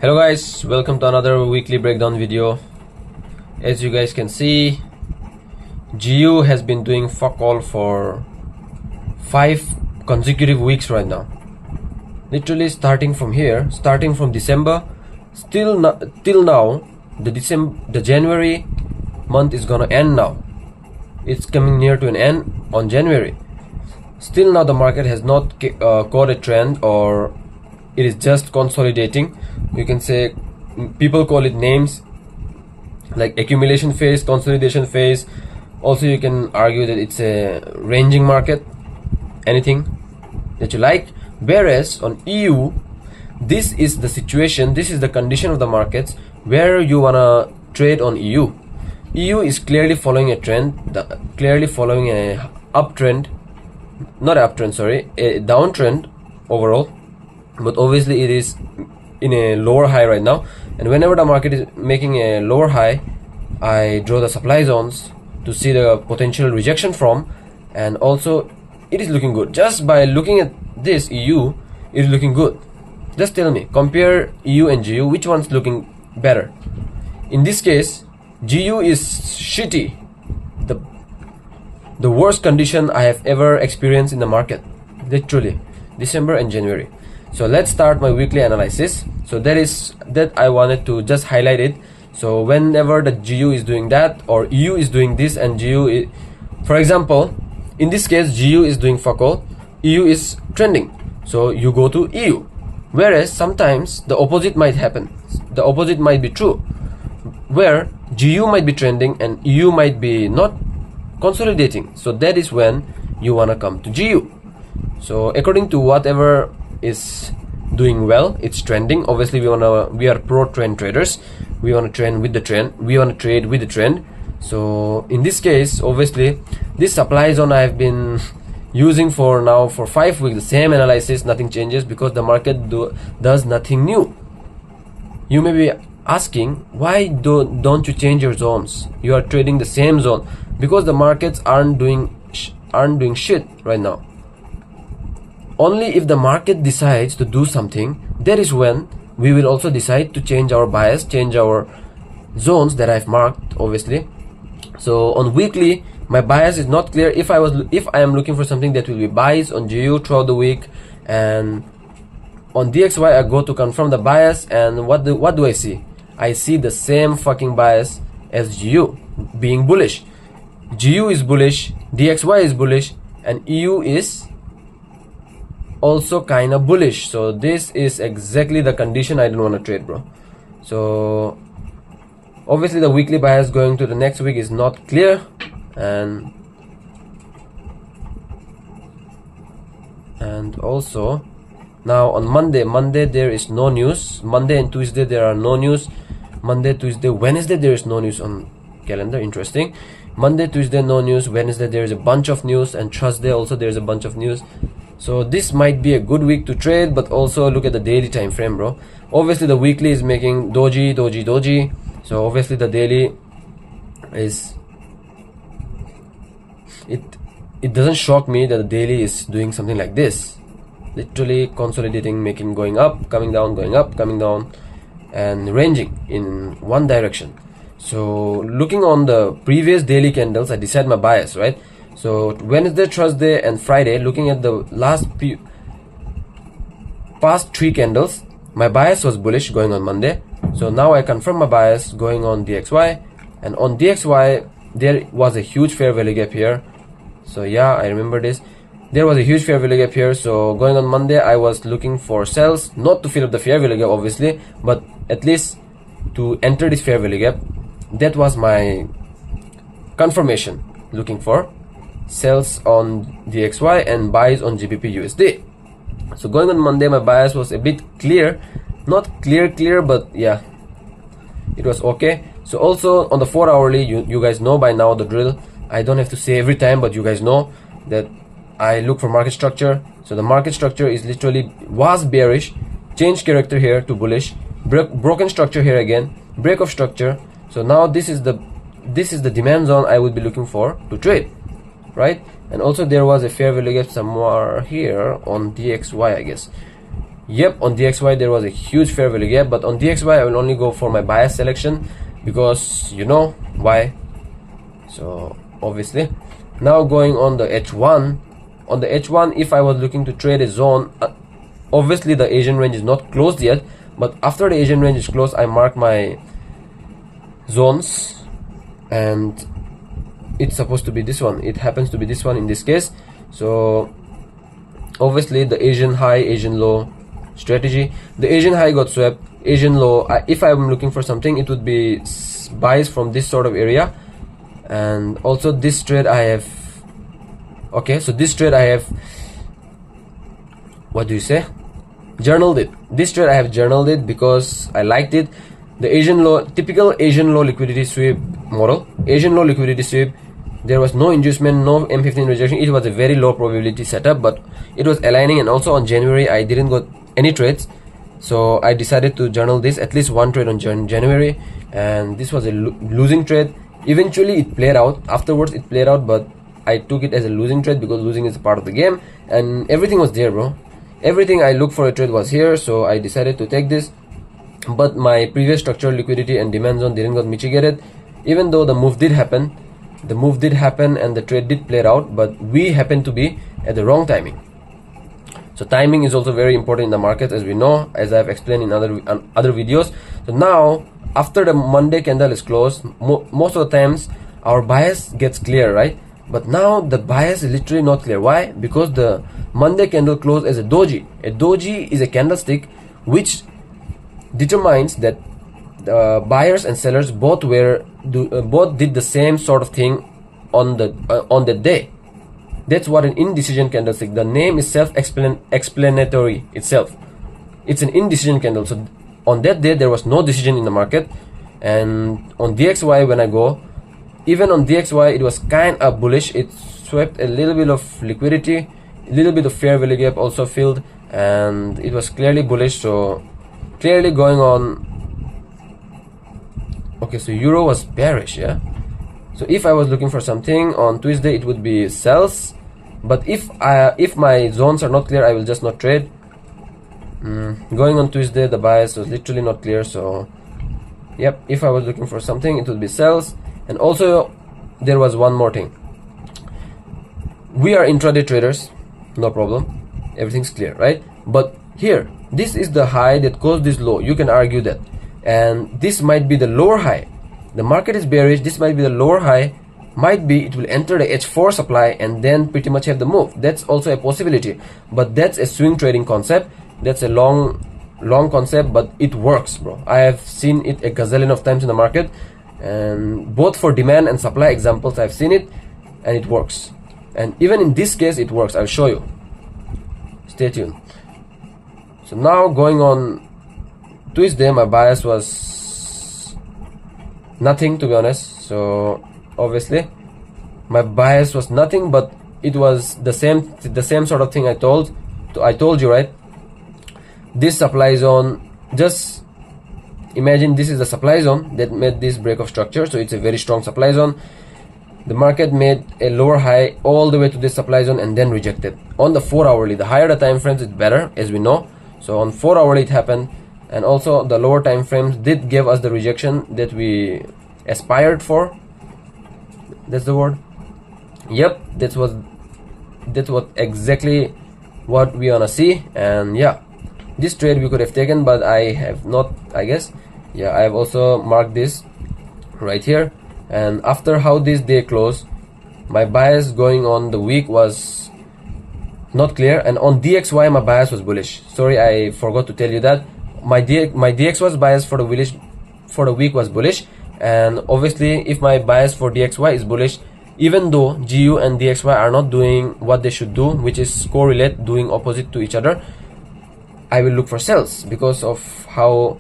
Hello guys, welcome to another weekly breakdown video. As you guys can see, GU has been doing fuck all for 5 consecutive weeks right now. Literally starting from here, starting from December, till now, the January month is gonna end now. It's coming near to an end on January. Still now the market has not caught a trend, or it is just consolidating. You can say, people call it names like accumulation phase, consolidation phase. Also you can argue that it's a ranging market, anything that you like. Whereas on EU, this is the situation, this is the condition of the markets where you wanna trade on EU. EU is clearly following a trend, clearly following a uptrend, not uptrend, sorry, a downtrend overall, but obviously it is in a lower high right now. And whenever the market is making a lower high, I draw the supply zones to see the potential rejection from, and also it is looking good. Just by looking at this EU, it is looking good. Just tell me, compare EU and GU, which one's looking better? In this case, GU is shitty, the worst condition I have ever experienced in the market, literally December and January. So let's start my weekly analysis. So that I wanted to just highlight it. So whenever the GU is doing that, or EU is doing this, and GU is, for example, in this case GU is doing fuck all, EU is trending, so you go to EU. Whereas sometimes the opposite might happen, the opposite might be true, where GU might be trending and EU might be not consolidating. So that is when you wanna come to GU. So according to whatever is doing well, it's trending. Obviously we are pro trend traders, we want to trend with the trend, we want to trade with the trend. So in this case, obviously this supply zone I have been using for 5 weeks, the same analysis, nothing changes, because the market does nothing new. You may be asking, why don't you change your zones? You are trading the same zone. Because the markets aren't doing shit right now. Only if the market decides to do something, that is when we will also decide to change our bias, change our zones that I've marked, obviously. So on weekly, my bias is not clear. If I am looking for something that will be buys on GU throughout the week, and on DXY I go to confirm the bias, and what do I see? I see the same fucking bias as GU, being bullish. GU is bullish, DXY is bullish, and EU is also kind of bullish. So this is exactly the condition I don't want to trade, bro. So obviously the weekly bias going to the next week is not clear, and also now on Monday there is no news. Monday and Tuesday there are no news. Monday, Tuesday, Wednesday there is no news on calendar. Interesting. Monday, Tuesday no news, Wednesday there is a bunch of news, and Thursday also there is a bunch of news. So this might be a good week to trade, but also look at the daily time frame, bro. Obviously the weekly is making doji. So obviously the daily is, it doesn't shock me that the daily is doing something like this, literally consolidating, going up, coming down, going up, coming down, and ranging in one direction. So looking on the previous daily candles, I decide my bias, right? So Wednesday, Thursday, and Friday, looking at the past 3 candles, my bias was bullish going on Monday. So now I confirm my bias going on DXY, and on DXY there was a huge fair value gap here. So yeah, I remember this. There was a huge fair value gap here. So going on Monday, I was looking for sells, not to fill up the fair value gap obviously, but at least to enter this fair value gap. That was my confirmation, looking for sells on DXY and buys on GBP USD. So going on Monday, my bias was a bit clear, not clear, but yeah, it was okay. So also on the 4 hourly, you guys know by now the drill. I don't have to say every time, but you guys know that I look for market structure. So the market structure is literally was bearish, changed character here to bullish, broken structure here again, break of structure. So now this is the demand zone I would be looking for to trade, right? And also there was a fair value gap somewhere here on DXY, I guess. Yep, on DXY there was a huge fair value gap, but on DXY I will only go for my bias selection because you know why. So obviously now going on the H1, on the H1 if I was looking to trade a zone, obviously the Asian range is not closed yet, but after the Asian range is closed I mark my zones, and it's supposed to be this one. It happens to be this one in this case. So obviously the Asian high, Asian low strategy, the Asian high got swept, Asian low, if I'm looking for something it would be buys from this sort of area. And also this trade I have, okay, so this trade I have, what do you say, journaled it. This trade I have journaled it because I liked it. The Asian low, typical Asian low liquidity sweep model, Asian low liquidity sweep, there was no inducement, no M15 rejection. It was a very low probability setup, but it was aligning. And also on January I didn't got any trades, so I decided to journal this, at least one trade on January, and this was a losing trade. Eventually it played out, afterwards it played out, but I took it as a losing trade because losing is a part of the game, and everything was there, bro. Everything I looked for a trade was here, so I decided to take this. But my previous structural liquidity and demand zone didn't got mitigated, even though the move did happen. The move did happen and the trade did play out, but we happened to be at the wrong timing. So timing is also very important in the market, as we know, as I've explained in other videos. So now after the Monday candle is closed, most of the times our bias gets clear, right? But now the bias is literally not clear. Why? Because the Monday candle closed as a doji. A doji is a candlestick which determines that the buyers and sellers both did the same sort of thing on the day. That's what an indecision candlestick. The name is self-explanatory itself. It's an indecision candle. So on that day there was no decision in the market, and on DXY when I go, even on DXY it was kind of bullish. It swept a little bit of liquidity, a little bit of fair value gap also filled, and it was clearly bullish. So clearly going on. Okay, so euro was bearish, yeah. So if I was looking for something on Tuesday, it would be sells. But if my zones are not clear, I will just not trade. Going on Tuesday, the bias was literally not clear. So yep, if I was looking for something, it would be sells. And also there was one more thing. We are intraday traders, no problem, everything's clear, right? But here, this is the high that caused this low. You can argue that, and this might be the lower high. The market is bearish, this might be the lower high, might be it will enter the H4 supply and then pretty much have the move. That's also a possibility, but that's a swing trading concept. That's a long concept, but it works, bro. I have seen it a gazillion of times in the market, and both for demand and supply examples I've seen it, and it works. And even in this case it works. I'll show you, stay tuned. So now going on Tuesday, my bias was nothing, to be honest. So obviously my bias was nothing, but it was the same sort of thing I told you, right? This supply zone, just imagine this is the supply zone that made this break of structure. So it's a very strong supply zone. The market made a lower high all the way to this supply zone and then rejected. On the 4 hourly, the higher the time frames, it's better, as we know. So on 4 hourly it happened, and also the lower time frames did give us the rejection that we aspired for. That's the word. Yep, that's what exactly what we wanna see. And yeah, this trade we could have taken, but I have not, I guess. Yeah, I have also marked this right here. And after how this day closed, my bias going on the week was not clear, and on DXY my bias was bullish. Sorry, I forgot to tell you that my DXY's bias for the week was bullish. And obviously if my bias for DXY is bullish, even though GU and DXY are not doing what they should do, which is correlate, doing opposite to each other, I will look for sells because of how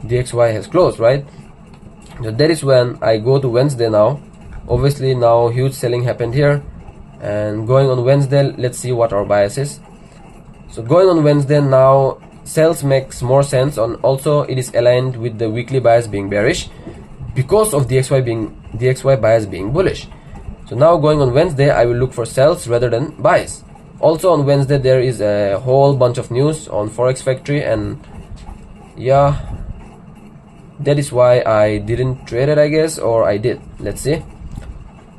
DXY has closed, right? So that is when I go to Wednesday now. Obviously now huge selling happened here, and going on Wednesday, let's see what our bias is. So going on Wednesday now, sells makes more sense, and also it is aligned with the weekly bias being bearish because of DXY bias being bullish. So now going on Wednesday, I will look for sells rather than buys. Also on Wednesday there is a whole bunch of news on Forex Factory, and yeah, that is why I didn't trade it, I guess, or I did. Let's see.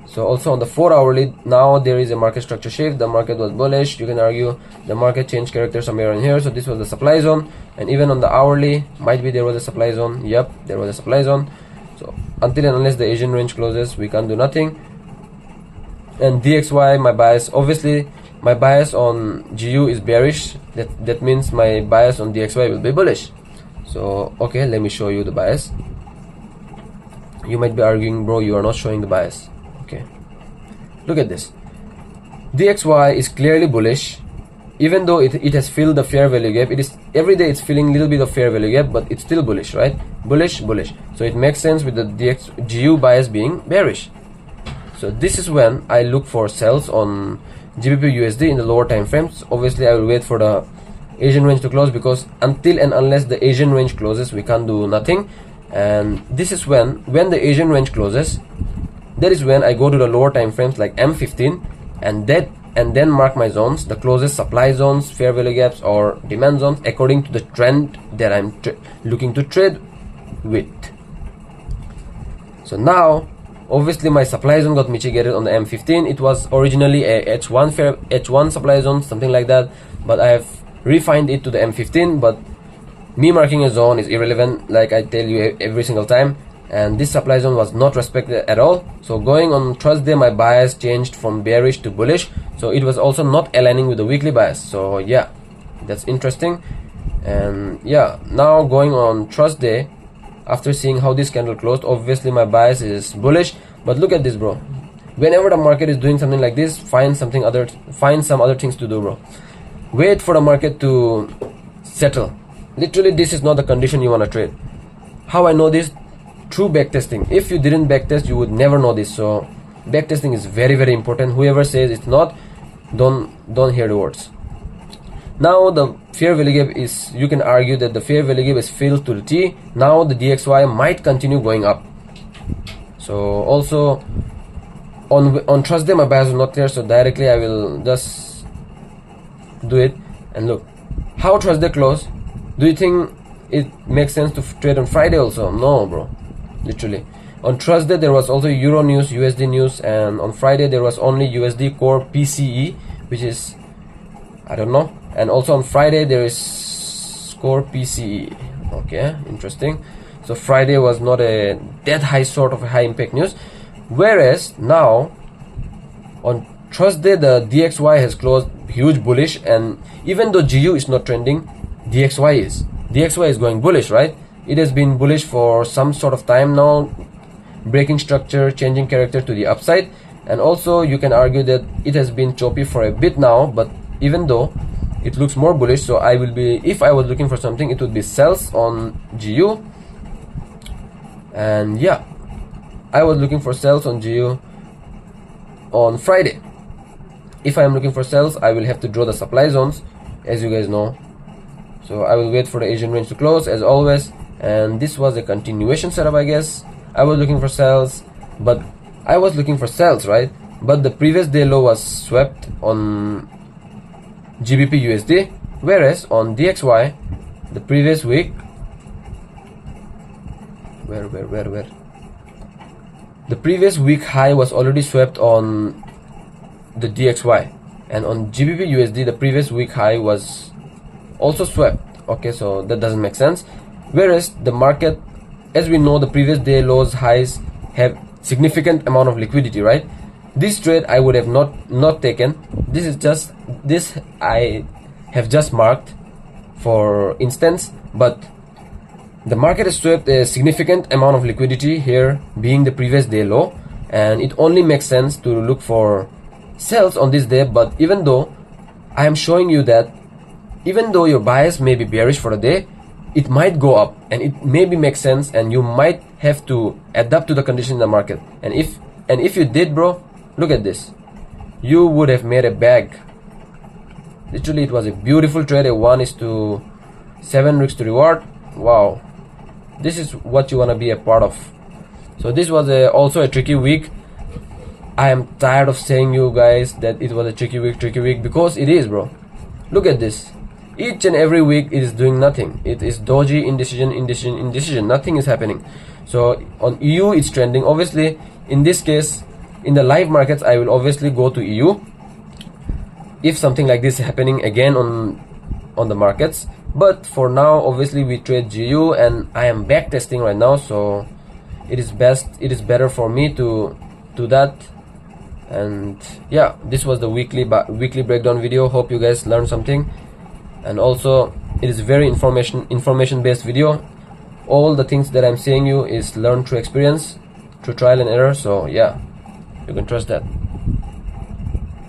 So also on the 4 hourly, now there is a market structure shift. The market was bullish. You can argue the market changed character somewhere in here. So this was the supply zone, and even on the hourly, might be there was a supply zone. Yep, there was a supply zone. So until and unless the Asian range closes, we can't do nothing. And DXY, my bias, obviously my bias on GU is bearish. That means my bias on DXY will be bullish. So okay, let me show you the bias. You might be arguing, bro, you are not showing the bias. Okay, look at this. DXY is clearly bullish, even though it has filled the fair value gap. It is every day it's filling a little bit of fair value gap, but it's still bullish, right? Bullish. So it makes sense with the GU bias being bearish. So this is when I look for sells on GBP USD in the lower time frames. Obviously I will wait for the Asian range to close, because until and unless the Asian range closes, we can't do nothing. And this is when the Asian range closes, that is when I go to the lower time frames like M15, and then mark my zones, the closest supply zones, fair value gaps, or demand zones, according to the trend that I'm looking to trade with. So now obviously my supply zone got mitigated on the M15. It was originally a H1 supply zone, something like that, but I have refined it to the M15. But me marking a zone is irrelevant, like I tell you every single time, and this supply zone was not respected at all. So going on Thursday, my bias changed from bearish to bullish, so it was also not aligning with the weekly bias. So yeah, that's interesting. And yeah, now going on Thursday, after seeing how this candle closed, obviously my bias is bullish. But look at this, bro. Whenever the market is doing something like this, find some other things to do, bro. Wait for the market to settle. Literally, this is not the condition you want to trade. How I know this? Through backtesting. If you didn't backtest, you would never know this. So backtesting is very, very important. Whoever says it's not, don't hear the words. Now the fair value gap is, you can argue that the fair value gap is filled to the T. Now the DXY might continue going up. So also on Thursday my bias was not clear, so directly I will just do it. And look how Thursday close. Do you think it makes sense to trade on Friday also? No, bro. Literally on Thursday there was also Euro news, USD news, and on Friday there was only USD core PCE, which is, I don't know. And also on Friday there is core PCE. Okay, interesting. So Friday was not a that high sort of a high impact news, whereas now on Thursday the DXY has closed huge bullish, and even though GU is not trending, DXY is going bullish, right? It has been bullish for some sort of time now, breaking structure, changing character to the upside. And also you can argue that it has been choppy for a bit now, but even though it looks more bullish, so I will be, if I was looking for something, it would be sells on GU. And yeah, I was looking for sells on GU on Friday. If I am looking for sells, I will have to draw the supply zones, as you guys know. So I will wait for the Asian range to close as always. And this was a continuation setup, I guess. I was looking for sells, right? But the previous day low was swept on GBP USD, whereas on DXY the previous week, where the previous week high was already swept on the DXY, and on GBP USD the previous week high was also swept. Okay, so that doesn't make sense. Whereas the market, as we know, the previous day lows, highs have significant amount of liquidity, right? This trade I would have not taken. This I have just marked for instance, but the market has swept a significant amount of liquidity here, being the previous day low, and it only makes sense to look for sells on this day. But even though I am showing you that even though your bias may be bearish for the day, it might go up, and it maybe makes sense, and you might have to adapt to the condition in the market. And if you did, bro, look at this, you would have made a bag. Literally, it was a beautiful trade, a 1:7 risk to reward. Wow, this is what you want to be a part of. So this was also a tricky week. I am tired of saying you guys that it was a tricky week, because it is, bro. Look at this. Each and every week it is doing nothing. It is doji, indecision. Nothing is happening. So on EU it's trending. Obviously, in this case, in the live markets, I will obviously go to EU if something like this is happening again on the markets. But for now, obviously we trade GU, and I am back testing right now, so it is better for me to do that. And yeah, this was the weekly breakdown video. Hope you guys learned something, and also it is very information based video. All the things that I'm saying you is learned through experience, through trial and error. So yeah, you can trust that.